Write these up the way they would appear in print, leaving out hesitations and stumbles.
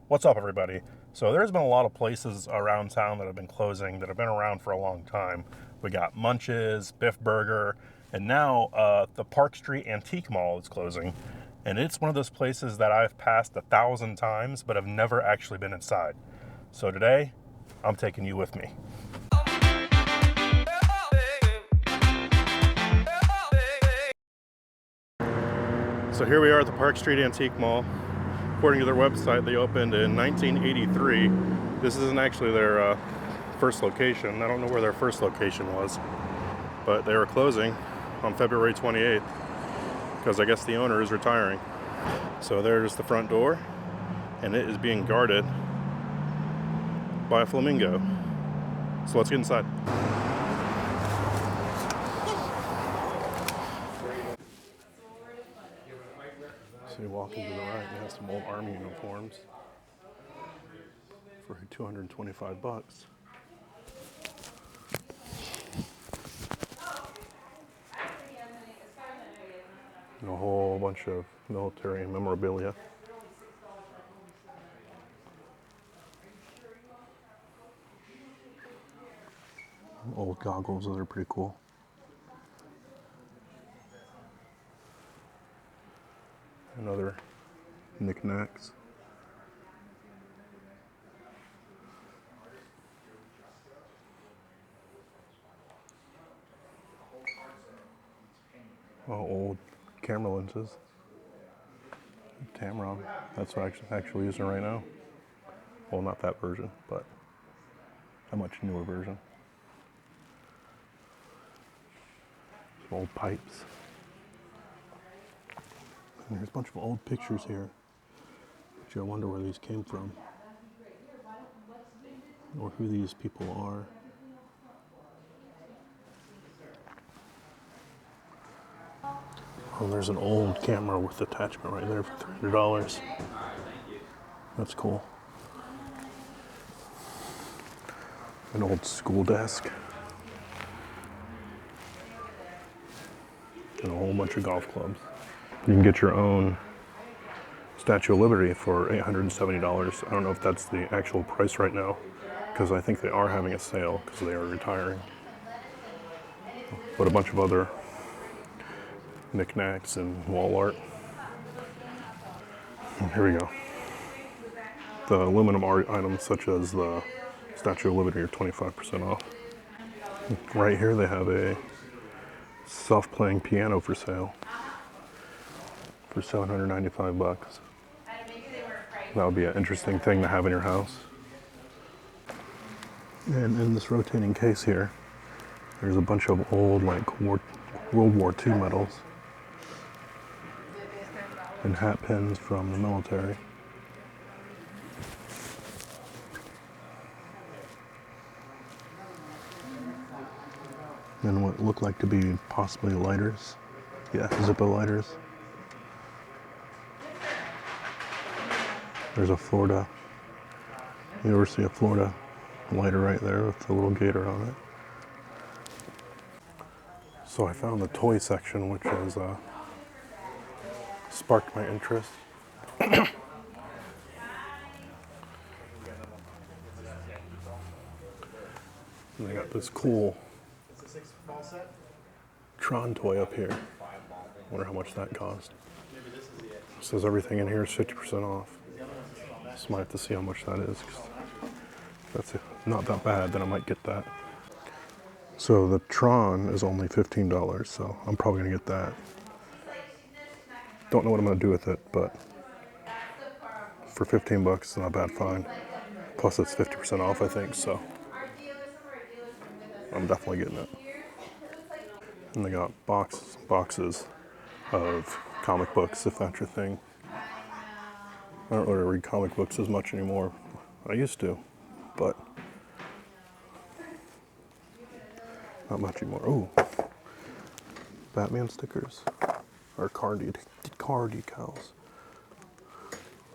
What's up, everybody? So there's been a lot of places around town that have been closing that have been around for a long time. We got Munch's, Biff Burger, and now the Park Street Antique Mall is closing. And it's one of those places that I've passed 1,000 times, but have never actually been inside. So today, I'm taking you with me. So here we are at the Park Street Antique Mall. According to their website, they opened in 1983. This isn't actually their first location. I don't know where their first location was, but they were closing on February 28th because I guess the owner is retiring. So there's the front door, and it is being guarded by a flamingo. So let's get inside. So you walk into the right, they have some old army uniforms for $225. And a whole bunch of military memorabilia. Old goggles, those are pretty cool. And other knickknacks. Oh, old camera lenses. Tamron. That's what I'm actually using right now. Well, not that version, but a much newer version. Some old pipes. And there's a bunch of old pictures here. Which I wonder where these came from. Or who these people are. Oh, there's an old camera with attachment right there for $300. That's cool. An old school desk. And a whole bunch of golf clubs. You can get your own Statue of Liberty for $870. I don't know if that's the actual price right now, because I think they are having a sale because they are retiring. But a bunch of other knickknacks and wall art. And here we go. The aluminum art items such as the Statue of Liberty are 25% off. Right here they have a self-playing piano for sale for $795. That would be an interesting thing to have in your house. And in this rotating case here, there's a bunch of old, like, World War II medals and hat pins from the military. And what looked like to be possibly lighters. Yeah, Zippo lighters. There's a Florida, University of Florida lighter right there with the little gator on it. So I found the toy section, which has sparked my interest. And I got this cool Tron toy up here. Wonder how much that cost. It says everything in here is 50% off. So I might have to see how much that is. If that's not that bad, then I might get that. So the Tron is only $15, so I'm probably gonna get that. Don't know what I'm gonna do with it, but for 15 bucks, it's not a bad find. Plus it's 50% off, I think, so I'm definitely getting it. And they got boxes of comic books, if that's your thing. I don't really read comic books as much anymore. I used to, but not much anymore. Oh, Batman stickers or car decals.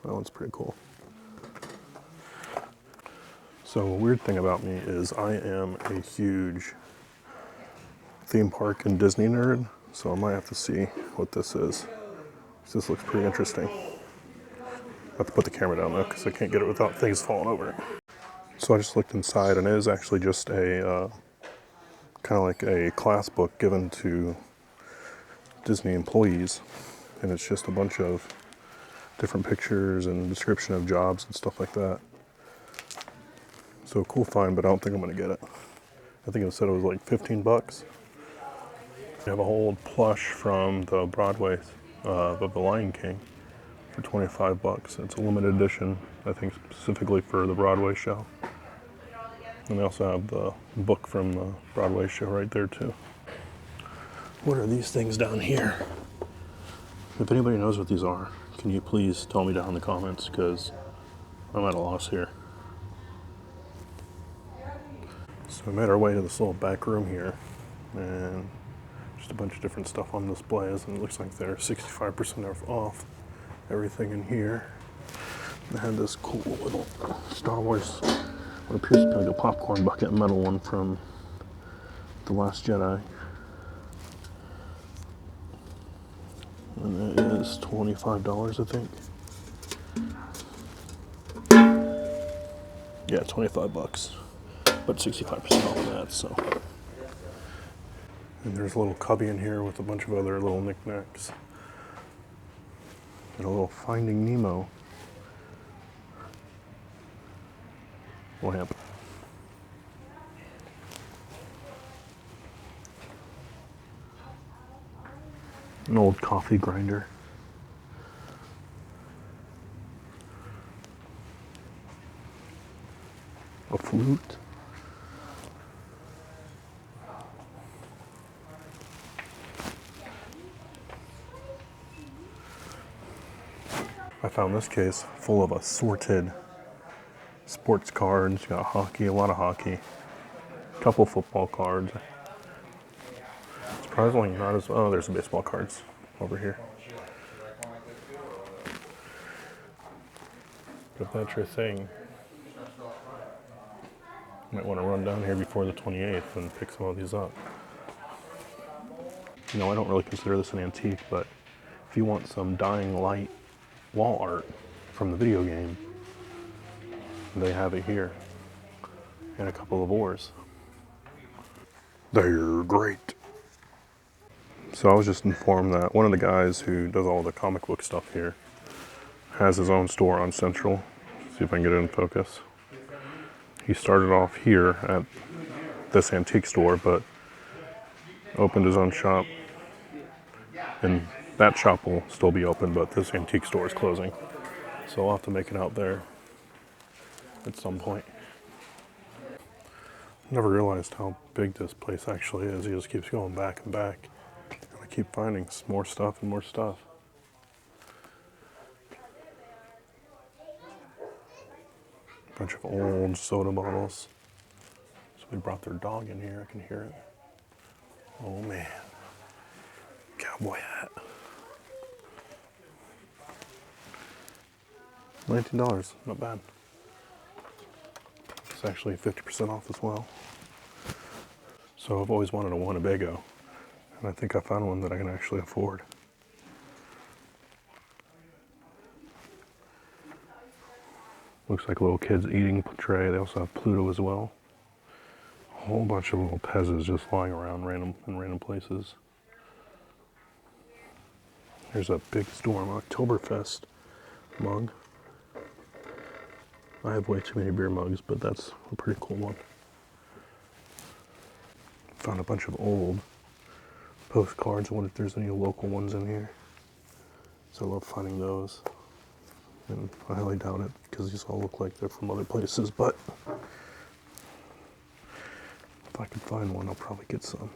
That one's pretty cool. So a weird thing about me is I am a huge theme park and Disney nerd, so I might have to see what this is. This looks pretty interesting. have to put the camera down though, because I can't get it without things falling over it. So I just looked inside, and it is actually just a kind of like a class book given to Disney employees, and it's just a bunch of different pictures and description of jobs and stuff like that. So cool find, but I don't think I'm gonna get it. I think it said it was like 15 bucks. We have a whole plush from the Broadway of The Lion King for 25 bucks. It's a limited edition, I think specifically for the Broadway show. And they also have the book from the Broadway show right there too. What are these things down here? If anybody knows what these are, can you please tell me down in the comments, because I'm at a loss here. So we made our way to this little back room here, and just a bunch of different stuff on displays, and it looks like they're 65% off everything in here. They had this cool little Star Wars, what appears to be like a popcorn bucket metal one from The Last Jedi. And it is $25, I think. Yeah, 25 bucks, but 65% off of that, so. And there's a little cubby in here with a bunch of other little knickknacks. And a little Finding Nemo lamp. An old coffee grinder. A flute. I found this case full of assorted sports cards. You got hockey, a lot of hockey. A couple football cards. Surprisingly not as, oh, there's some baseball cards over here. If that's your thing, you might want to run down here before the 28th and pick some of these up. You know, I don't really consider this an antique, but if you want some dying light wall art from the video game, they have it here, and a couple of oars. They're great. So I was just informed that one of the guys who does all the comic book stuff here has his own store on Central. See if I can get it in focus. He started off here at this antique store, but opened his own shop, and that shop will still be open, but this antique store is closing. So I'll have to make it out there at some point. Never realized how big this place actually is. He just keeps going back and back. And I keep finding more stuff and more stuff. Bunch of old soda bottles. Somebody brought their dog in here, I can hear it. Oh man. Cowboy hat. $19, not bad. It's actually 50% off as well. So I've always wanted a Winnebago, and I think I found one that I can actually afford. Looks like a little kid's eating tray. They also have Pluto as well. A whole bunch of little Pezzas just lying around in random places. There's a Big Storm Oktoberfest mug. I have way too many beer mugs, but that's a pretty cool one. Found a bunch of old postcards. I wonder if there's any local ones in here. So I love finding those. And I highly doubt it, because these all look like they're from other places, but if I can find one, I'll probably get some.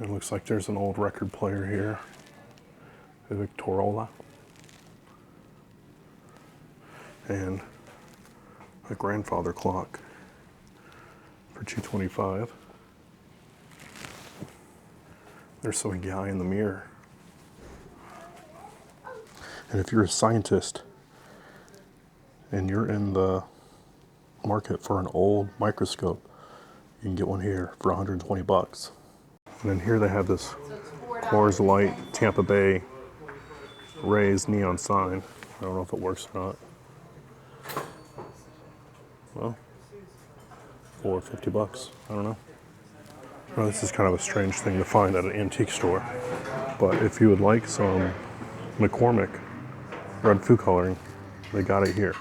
It looks like there's an old record player here, a Victorola, and a grandfather clock for $2.25. There's some guy in the mirror. And if you're a scientist and you're in the market for an old microscope, you can get one here for 120 bucks. And then here they have this Coors Light Tampa Bay raised neon sign. I don't know if it works or not. Well, for 50 bucks. I don't know. Well, this is kind of a strange thing to find at an antique store. But if you would like some McCormick red food coloring, they got it here.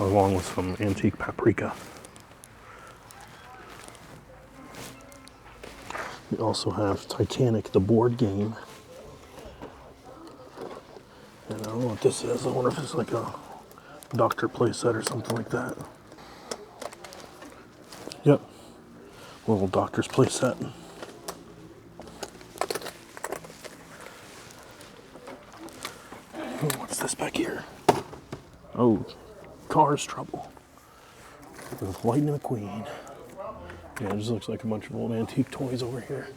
Along with some antique paprika. We also have Titanic, the board game. And I don't know what this is. I wonder if it's like a doctor playset or something like that. Yep. Little doctor's playset. Oh, what's this back here? Oh, Cars Trouble. With Lightning McQueen. Yeah, it just looks like a bunch of old antique toys over here.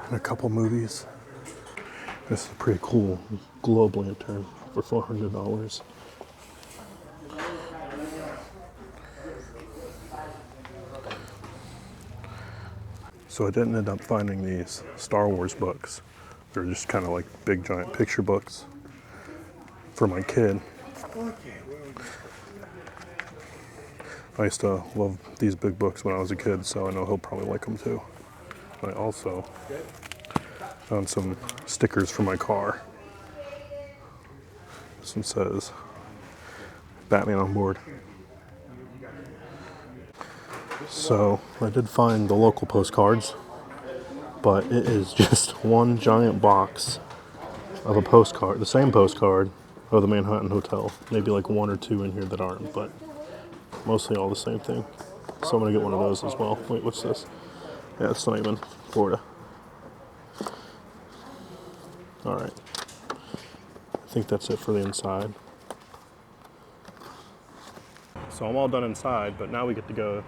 And a couple movies. This is a pretty cool globe lantern for $400. So I didn't end up finding these Star Wars books. They're just kind of like big giant picture books for my kid. I used to love these big books when I was a kid, so I know he'll probably like them too. I also found some stickers for my car. This one says Batman on board. So I did find the local postcards, but it is just one giant box of a postcard, the same postcard of the Manhattan Hotel. Maybe like one or two in here that aren't, but mostly all the same thing. So I'm gonna get one of those as well. Wait, what's this? Yeah, it's not even Florida. All right. I think that's it for the inside. So I'm all done inside, but now we get to go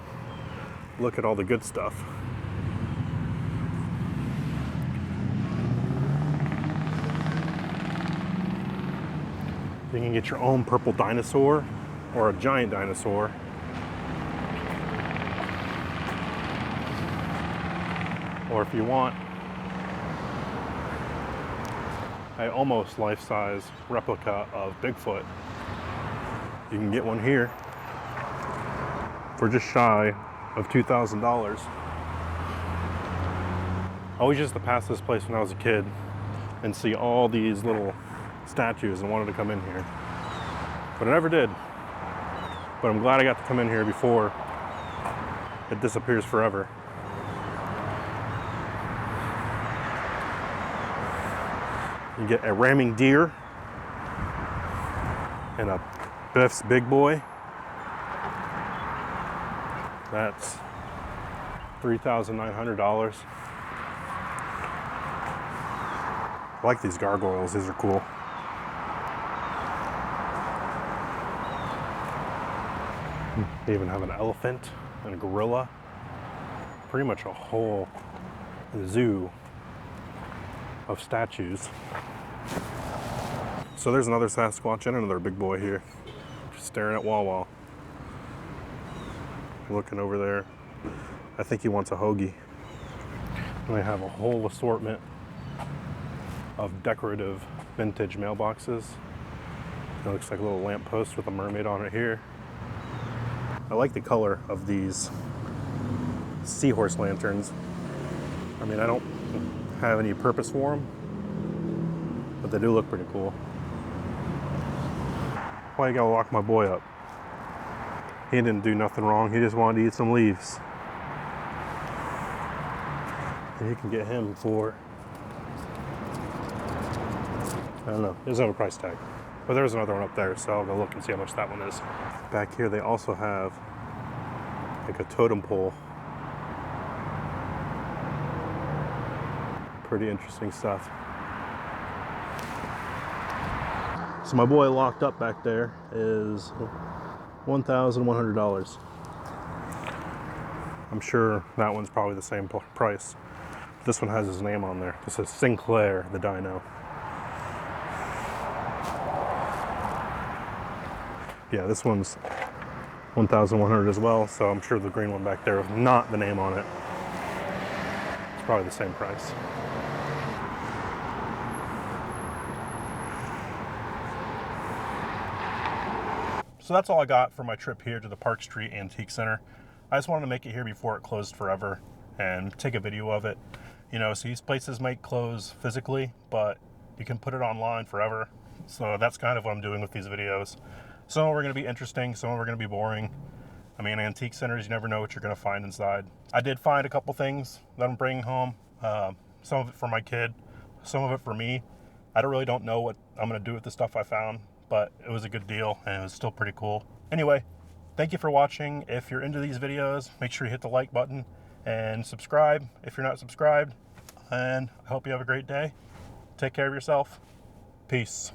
look at all the good stuff. You can get your own purple dinosaur or a giant dinosaur. Or if you want a almost life-size replica of Bigfoot, you can get one here for just shy of $2,000. I always used to pass this place when I was a kid and see all these little statues and wanted to come in here. But I never did. But I'm glad I got to come in here before it disappears forever. You get a ramming deer and a Biff's Big Boy. That's $3,900. I like these gargoyles, these are cool. They even have an elephant and a gorilla. Pretty much a whole zoo of statues. So there's another Sasquatch and another big boy here, just staring at Wawa. Looking over there. I think he wants a hoagie. And they have a whole assortment of decorative vintage mailboxes. It looks like a little lamppost with a mermaid on it here. I like the color of these seahorse lanterns. I mean, I don't have any purpose for them, but they do look pretty cool. Why you gotta lock my boy up? He didn't do nothing wrong. He just wanted to eat some leaves. And you can get him for, I don't know, it doesn't have a price tag. But there's another one up there, so I'll go look and see how much that one is. Back here they also have like a totem pole. Pretty interesting stuff. So my boy locked up back there is $1,100. I'm sure that one's probably the same price. This one has his name on there. This is Sinclair, the dino. Yeah, this one's $1,100 as well, so I'm sure the green one back there is not the name on it. probably the same price. So that's all I got for my trip here to the Park Street Antique Center. I just wanted to make it here before it closed forever and take a video of it. You know, so these places might close physically, but you can put it online forever. So that's kind of what I'm doing with these videos. Some are going to be interesting, some are going to be boring. I mean, antique centers, you never know what you're going to find inside. I did find a couple things that I'm bringing home. Some of it for my kid, some of it for me. I really don't know what I'm going to do with the stuff I found, but it was a good deal and it was still pretty cool. Anyway, thank you for watching. If you're into these videos, make sure you hit the like button and subscribe if you're not subscribed. And I hope you have a great day. Take care of yourself. Peace.